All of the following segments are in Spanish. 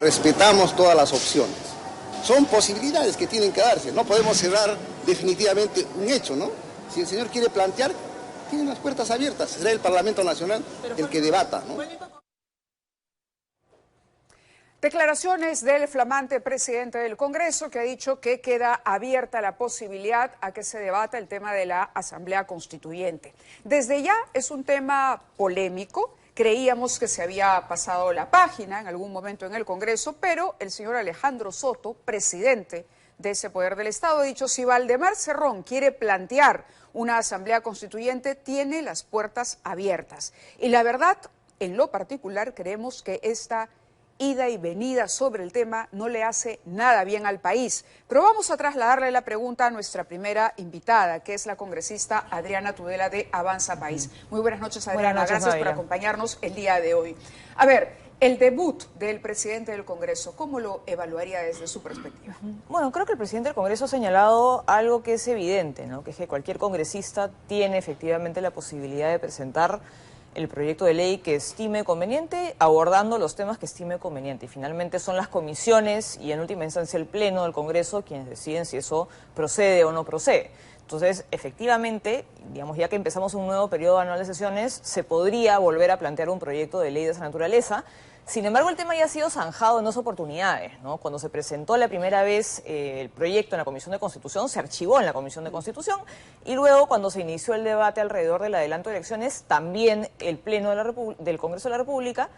respetamos todas las opciones. Son posibilidades que tienen que darse, no podemos cerrar definitivamente un hecho, ¿no? Si el señor quiere plantear, tienen las puertas abiertas, será el Parlamento Nacional el que debata, ¿no? Declaraciones del flamante presidente del Congreso, que ha dicho que queda abierta la posibilidad a que se debata el tema de la Asamblea Constituyente. Desde ya es un tema polémico. Creíamos que se había pasado la página en algún momento en el Congreso, pero el señor Alejandro Soto, presidente de ese poder del Estado, ha dicho: si Valdemar Cerrón quiere plantear una Asamblea Constituyente, tiene las puertas abiertas. Y la verdad, en lo particular, creemos que esta ida y venida sobre el tema no le hace nada bien al país. Pero vamos a trasladarle la pregunta a nuestra primera invitada, que es la congresista Adriana Tudela de Avanza País. Muy buenas noches, Adriana. Buenas noches, gracias por acompañarnos el día de hoy. A ver, el debut del presidente del Congreso, ¿cómo lo evaluaría desde su perspectiva? Bueno, creo que el presidente del Congreso ha señalado algo que es evidente, ¿no? Que es que cualquier congresista tiene efectivamente la posibilidad de presentar el proyecto de ley que estime conveniente, abordando los temas que estime conveniente. Y finalmente son las comisiones y en última instancia el Pleno del Congreso quienes deciden si eso procede o no procede. Entonces, efectivamente, digamos, ya que empezamos un nuevo periodo anual de sesiones, se podría volver a plantear un proyecto de ley de esa naturaleza. Sin embargo, el tema ya ha sido zanjado en dos oportunidades, ¿no? Cuando se presentó la primera vez el proyecto en la Comisión de Constitución, se archivó en la Comisión de Constitución, y luego cuando se inició el debate alrededor del adelanto de elecciones, también el Pleno de del Congreso de la República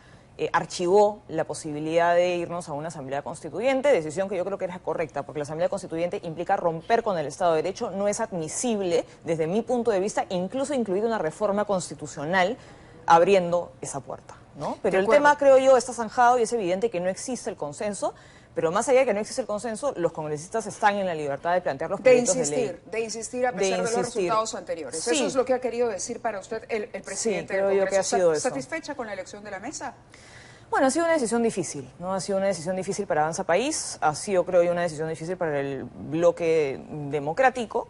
archivó la posibilidad de irnos a una Asamblea Constituyente, decisión que yo creo que era correcta, porque la Asamblea Constituyente implica romper con el Estado de Derecho, no es admisible, desde mi punto de vista, incluso incluir una reforma constitucional abriendo esa puerta, ¿no? Pero el tema, creo yo, está zanjado y es evidente que no existe el consenso, pero más allá de que no existe el consenso, los congresistas están en la libertad de plantear los proyectos de ley. De insistir a pesar de los resultados anteriores. Sí. Eso es lo que ha querido decir para usted el presidente del Congreso. Creo yo que ha sido eso. ¿Satisfecha con la elección de la mesa? Bueno, ha sido una decisión difícil, ¿no? Ha sido una decisión difícil para Avanza País, ha sido, creo yo, una decisión difícil para el bloque democrático,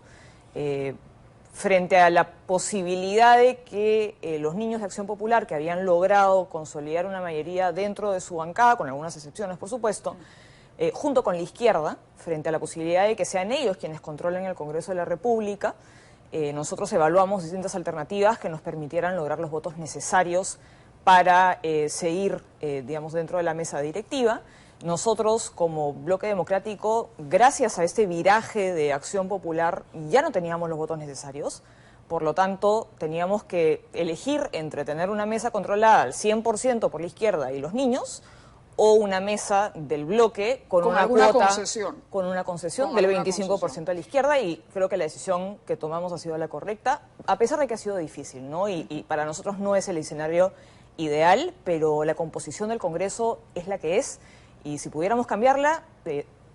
frente a la posibilidad de que los niños de Acción Popular, que habían logrado consolidar una mayoría dentro de su bancada, con algunas excepciones, por supuesto, junto con la izquierda, frente a la posibilidad de que sean ellos quienes controlen el Congreso de la República, nosotros evaluamos distintas alternativas que nos permitieran lograr los votos necesarios para seguir, digamos, dentro de la mesa directiva. Nosotros, como bloque democrático, gracias a este viraje de Acción Popular, ya no teníamos los votos necesarios. Por lo tanto, teníamos que elegir entre tener una mesa controlada al 100% por la izquierda y los niños, o una mesa del bloque con una cuota, con una concesión del 25% a la izquierda, y creo que la decisión que tomamos ha sido la correcta, a pesar de que ha sido difícil, ¿no? Y para nosotros no es el escenario ideal, pero la composición del Congreso es la que es, y si pudiéramos cambiarla,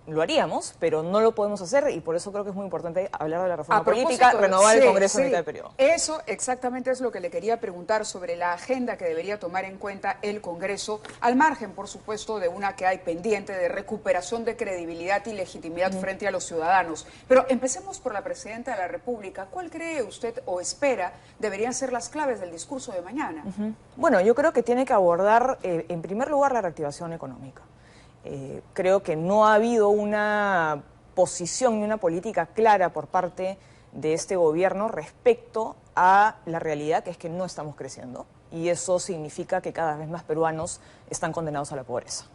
lo haríamos, pero no lo podemos hacer, y por eso creo que es muy importante hablar de la reforma política, renovar el Congreso en mitad de periodo. Eso exactamente es lo que le quería preguntar sobre la agenda que debería tomar en cuenta el Congreso, al margen, por supuesto, de una que hay pendiente de recuperación de credibilidad y legitimidad frente a los ciudadanos. Pero empecemos por la Presidenta de la República. ¿Cuál cree usted o espera deberían ser las claves del discurso de mañana? Bueno, yo creo que tiene que abordar, en primer lugar, la reactivación económica. Creo que no ha habido una posición y una política clara por parte de este gobierno respecto a la realidad, que es que no estamos creciendo, y eso significa que cada vez más peruanos están condenados a la pobreza.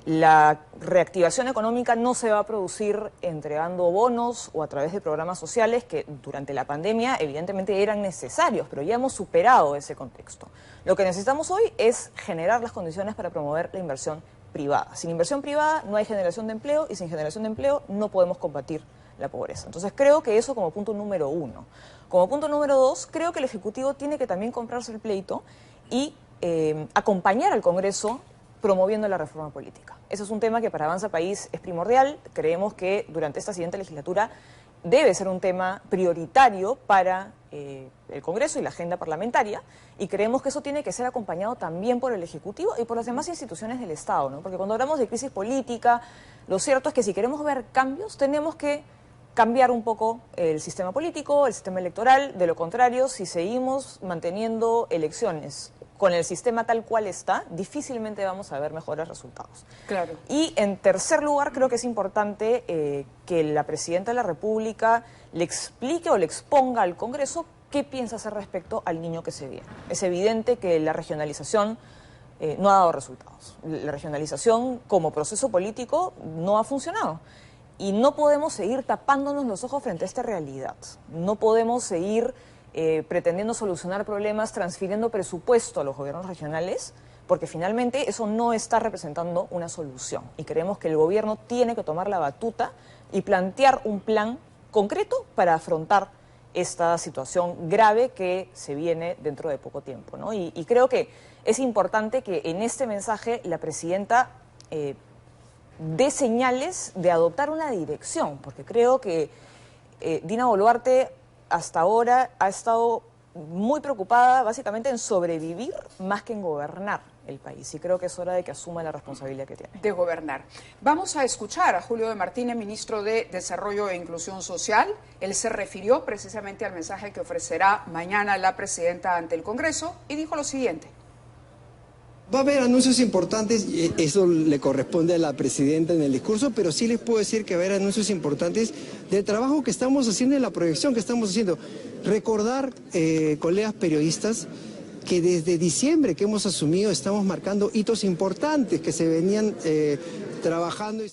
La reactivación económica no se va a producir entregando bonos o a través de programas sociales que durante la pandemia evidentemente eran necesarios, pero ya hemos superado ese contexto. Lo que necesitamos hoy es generar las condiciones para promover la inversión privada. Sin inversión privada no hay generación de empleo, y sin generación de empleo no podemos combatir la pobreza. Entonces creo que eso como punto número uno. Como punto número dos, creo que el Ejecutivo tiene que también comprarse el pleito y acompañar al Congreso promoviendo la reforma política. Eso es un tema que para Avanza País es primordial. Creemos que durante esta siguiente legislatura debe ser un tema prioritario para el Congreso y la agenda parlamentaria, y creemos que eso tiene que ser acompañado también por el Ejecutivo y por las demás instituciones del Estado, ¿no? Porque cuando hablamos de crisis política, lo cierto es que si queremos ver cambios, tenemos que cambiar un poco el sistema político, el sistema electoral. De lo contrario, si seguimos manteniendo elecciones con el sistema tal cual está, difícilmente vamos a ver mejores resultados. Claro. Y en tercer lugar, creo que es importante que la Presidenta de la República le explique o le exponga al Congreso qué piensa hacer respecto al niño que se viene. Es evidente que la regionalización no ha dado resultados. La regionalización como proceso político no ha funcionado. Y no podemos seguir tapándonos los ojos frente a esta realidad. No podemos seguir pretendiendo solucionar problemas, transfiriendo presupuesto a los gobiernos regionales, porque finalmente eso no está representando una solución. Y creemos que el gobierno tiene que tomar la batuta y plantear un plan concreto para afrontar esta situación grave que se viene dentro de poco tiempo, ¿no? Y creo que es importante que en este mensaje la Presidenta dé señales de adoptar una dirección, porque creo que Dina Boluarte hasta ahora ha estado muy preocupada básicamente en sobrevivir más que en gobernar el país, y creo que es hora de que asuma la responsabilidad que tiene. De gobernar. Vamos a escuchar a Julio de Martínez, ministro de Desarrollo e Inclusión Social. Él se refirió precisamente al mensaje que ofrecerá mañana la presidenta ante el Congreso y dijo lo siguiente. Va a haber anuncios importantes, y eso le corresponde a la presidenta en el discurso, pero sí les puedo decir que va a haber anuncios importantes del trabajo que estamos haciendo y la proyección que estamos haciendo. Recordar, colegas periodistas, que desde diciembre que hemos asumido estamos marcando hitos importantes que se venían trabajando.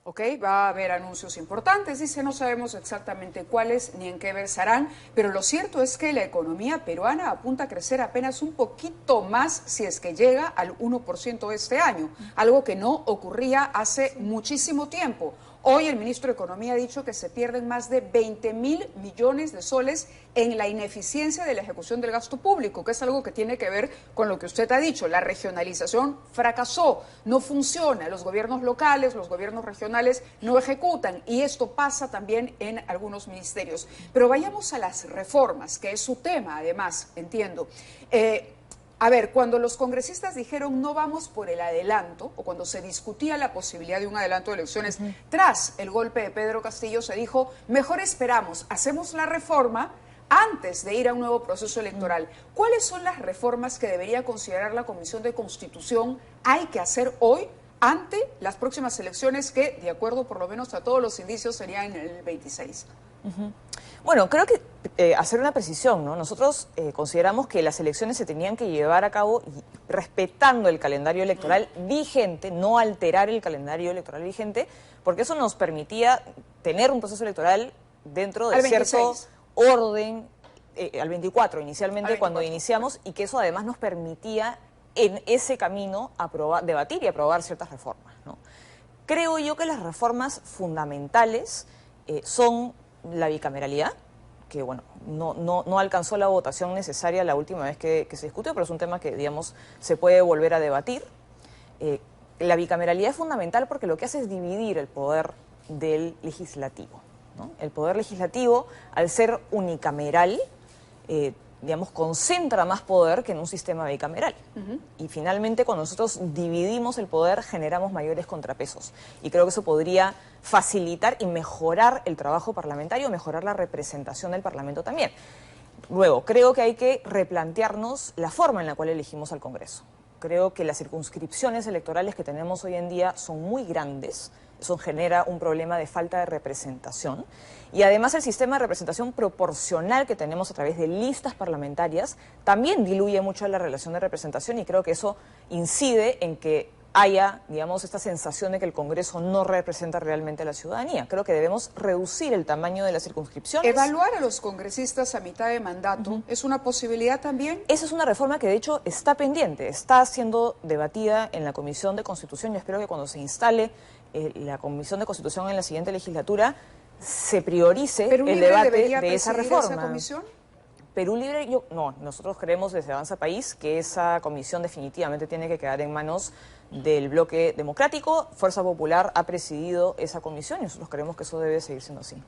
Ok, va a haber anuncios importantes, dice, no sabemos exactamente cuáles ni en qué versarán, pero lo cierto es que la economía peruana apunta a crecer apenas un poquito más si es que llega al 1% este año, algo que no ocurría hace muchísimo tiempo. Hoy el ministro de Economía ha dicho que se pierden más de 20.000 millones de soles en la ineficiencia de la ejecución del gasto público, que es algo que tiene que ver con lo que usted ha dicho. La regionalización fracasó, no funciona, los gobiernos locales, los gobiernos regionales no ejecutan, y esto pasa también en algunos ministerios. Pero vayamos a las reformas, que es su tema, además, entiendo. A ver, cuando los congresistas dijeron no vamos por el adelanto, o cuando se discutía la posibilidad de un adelanto de elecciones, tras el golpe de Pedro Castillo, se dijo, mejor esperamos, hacemos la reforma antes de ir a un nuevo proceso electoral. ¿Cuáles son las reformas que debería considerar la Comisión de Constitución hay que hacer hoy ante las próximas elecciones que, de acuerdo por lo menos a todos los indicios, serían en el 26? Bueno, creo que hacer una precisión, ¿no? Nosotros consideramos que las elecciones se tenían que llevar a cabo respetando el calendario electoral vigente, no alterar el calendario electoral vigente, porque eso nos permitía tener un proceso electoral dentro de cierto orden, al 24 inicialmente, cuando iniciamos, y que eso además nos permitía en ese camino debatir y aprobar ciertas reformas, ¿no? Creo yo que las reformas fundamentales son la bicameralidad, que bueno, no alcanzó la votación necesaria la última vez que se discutió, pero es un tema que, digamos, se puede volver a debatir. La bicameralidad es fundamental porque lo que hace es dividir el poder del legislativo, ¿no? El poder legislativo, al ser unicameral, digamos, concentra más poder que en un sistema bicameral. Y finalmente, cuando nosotros dividimos el poder, generamos mayores contrapesos. Y creo que eso podría facilitar y mejorar el trabajo parlamentario, mejorar la representación del Parlamento también. Luego, creo que hay que replantearnos la forma en la cual elegimos al Congreso. Creo que las circunscripciones electorales que tenemos hoy en día son muy grandes. Eso genera un problema de falta de representación. Y además el sistema de representación proporcional que tenemos a través de listas parlamentarias también diluye mucho la relación de representación, y creo que eso incide en que haya, digamos, esta sensación de que el Congreso no representa realmente a la ciudadanía. Creo que debemos reducir el tamaño de las circunscripciones. ¿Evaluar a los congresistas a mitad de mandato es una posibilidad también? Esa es una reforma que de hecho está pendiente, está siendo debatida en la Comisión de Constitución. Yo espero que cuando se instale la Comisión de Constitución en la siguiente legislatura se priorice el debate de esa reforma. ¿Esa comisión? Perú Libre, nosotros creemos desde Avanza País que esa comisión definitivamente tiene que quedar en manos del bloque democrático. Fuerza Popular ha presidido esa comisión y nosotros creemos que eso debe seguir siendo así.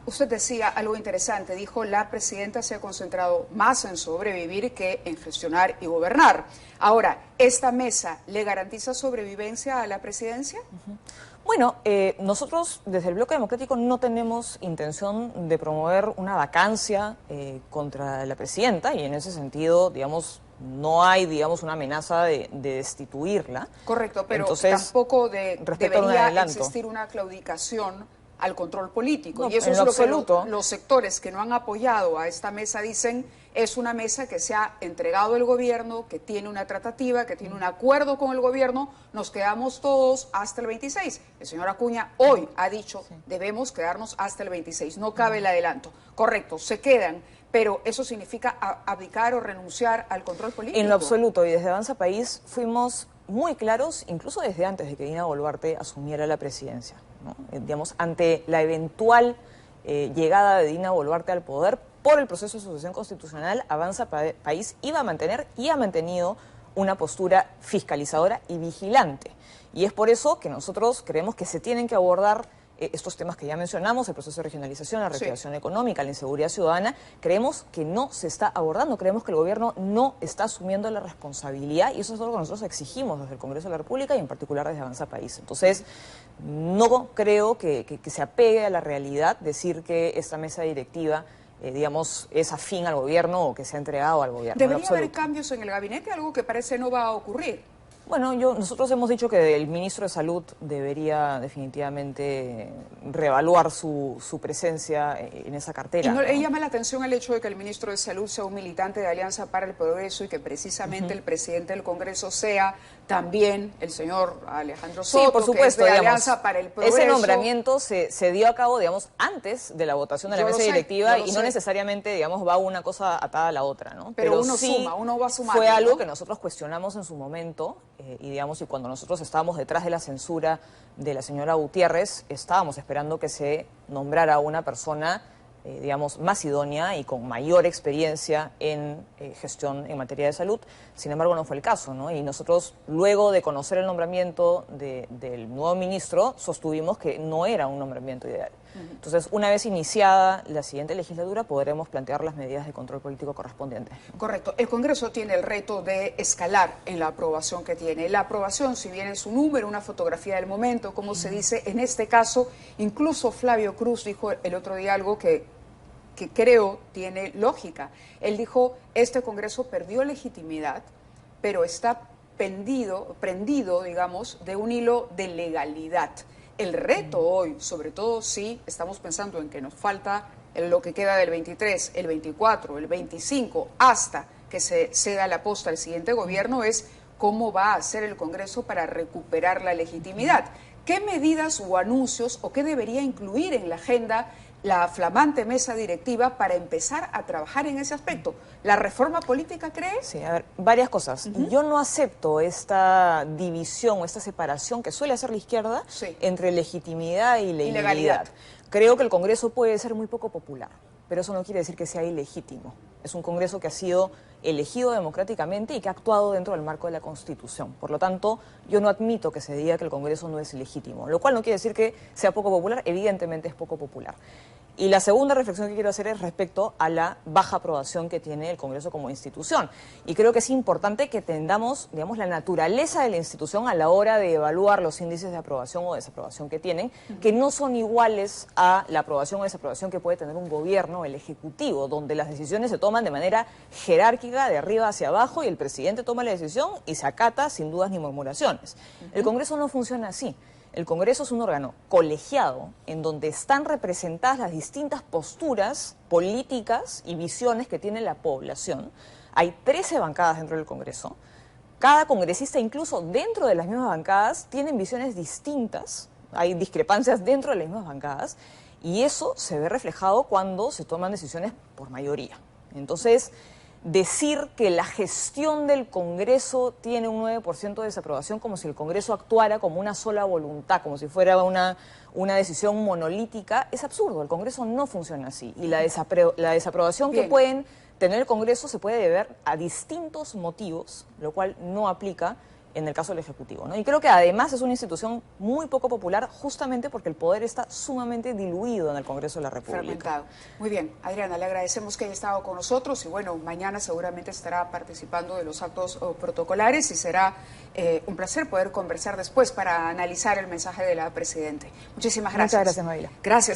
Usted decía algo interesante, dijo la presidenta se ha concentrado más en sobrevivir que en gestionar y gobernar. Ahora, ¿esta mesa le garantiza sobrevivencia a la presidencia? Bueno, nosotros desde el Bloque Democrático no tenemos intención de promover una vacancia contra la presidenta y en ese sentido, digamos, no hay, digamos, una amenaza de destituirla. Correcto, pero entonces, tampoco debería existir una claudicación al control político. No, y eso es lo que los sectores que no han apoyado a esta mesa dicen es una mesa que se ha entregado el gobierno, que tiene una tratativa, que tiene un acuerdo con el gobierno, nos quedamos todos hasta el 26. El señor Acuña hoy ha dicho, debemos quedarnos hasta el 26, no cabe el adelanto. Correcto, se quedan, pero ¿eso significa abdicar o renunciar al control político? En lo absoluto, y desde Avanza País fuimos muy claros, incluso desde antes de que Dina Boluarte asumiera la presidencia, ¿no? Digamos, ante la eventual llegada de Dina Boluarte al poder, por el proceso de sucesión constitucional, Avanza País iba a mantener y ha mantenido una postura fiscalizadora y vigilante. Y es por eso que nosotros creemos que se tienen que abordar estos temas que ya mencionamos, el proceso de regionalización, la reactivación económica, la inseguridad ciudadana. Creemos que no se está abordando, creemos que el gobierno no está asumiendo la responsabilidad y eso es algo que nosotros exigimos desde el Congreso de la República y en particular desde Avanza País. Entonces, no creo que se apegue a la realidad decir que esta mesa directiva digamos, es afín al gobierno o que se ha entregado al gobierno. ¿Debería haber cambios en el gabinete? Algo que parece no va a ocurrir. Bueno, nosotros hemos dicho que el ministro de Salud debería definitivamente reevaluar su presencia en esa cartera. Y no le llama la atención el hecho de que el ministro de Salud sea un militante de Alianza para el Progreso y que precisamente el presidente del Congreso sea también el señor Alejandro Soto, sí, por supuesto, que es de digamos, Alianza para el Progreso. Ese nombramiento se dio a cabo, digamos, antes de la votación de la mesa directiva y no necesariamente, digamos, va una cosa atada a la otra, ¿no? Pero uno sí suma, uno va sumando. Fue algo que nosotros cuestionamos en su momento y, digamos, y cuando nosotros estábamos detrás de la censura de la señora Gutiérrez, estábamos esperando que se nombrara una persona digamos, más idónea y con mayor experiencia en gestión en materia de salud. Sin embargo, no fue el caso, ¿no? Y nosotros, luego de conocer el nombramiento del nuevo ministro, sostuvimos que no era un nombramiento ideal. Entonces, una vez iniciada la siguiente legislatura, podremos plantear las medidas de control político correspondientes. Correcto. El Congreso tiene el reto de escalar en la aprobación que tiene. La aprobación, si bien es un número, una fotografía del momento, como se dice, en este caso, incluso Flavio Cruz dijo el otro día algo que creo tiene lógica. Él dijo, este Congreso perdió legitimidad, pero está prendido, digamos, de un hilo de legalidad. El reto hoy, sobre todo si estamos pensando en que nos falta lo que queda del 23, el 24, el 25, hasta que se ceda la posta al siguiente gobierno, es cómo va a hacer el Congreso para recuperar la legitimidad. ¿Qué medidas o anuncios o qué debería incluir en la agenda la flamante mesa directiva para empezar a trabajar en ese aspecto? ¿La reforma política, cree? Sí, a ver, varias cosas. Yo no acepto esta división o esta separación que suele hacer la izquierda entre legitimidad y legalidad. Creo que el Congreso puede ser muy poco popular, pero eso no quiere decir que sea ilegítimo. Es un Congreso que ha sido elegido democráticamente y que ha actuado dentro del marco de la Constitución. Por lo tanto, yo no admito que se diga que el Congreso no es legítimo, lo cual no quiere decir que sea poco popular, evidentemente es poco popular. Y la segunda reflexión que quiero hacer es respecto a la baja aprobación que tiene el Congreso como institución. Y creo que es importante que tengamos, digamos, la naturaleza de la institución a la hora de evaluar los índices de aprobación o desaprobación que tienen, que no son iguales a la aprobación o desaprobación que puede tener un gobierno, el Ejecutivo, donde las decisiones se toman de manera jerárquica, de arriba hacia abajo, y el presidente toma la decisión y se acata sin dudas ni murmuraciones. El Congreso no funciona así. El Congreso es un órgano colegiado en donde están representadas las distintas posturas políticas y visiones que tiene la población. Hay 13 bancadas dentro del Congreso. Cada congresista, incluso dentro de las mismas bancadas, tienen visiones distintas. Hay discrepancias dentro de las mismas bancadas y eso se ve reflejado cuando se toman decisiones por mayoría. Entonces, decir que la gestión del Congreso tiene un 9% de desaprobación como si el Congreso actuara como una sola voluntad, como si fuera una decisión monolítica, es absurdo. El Congreso no funciona así. Y la desaprobación que pueden tener el Congreso se puede deber a distintos motivos, lo cual no aplica en el caso del Ejecutivo, ¿no? Y creo que además es una institución muy poco popular justamente porque el poder está sumamente diluido en el Congreso de la República. Fragmentado. Muy bien, Adriana, le agradecemos que haya estado con nosotros y bueno, mañana seguramente estará participando de los actos protocolares y será un placer poder conversar después para analizar el mensaje de la Presidenta. Muchísimas gracias. Muchas gracias, Mavila. Gracias.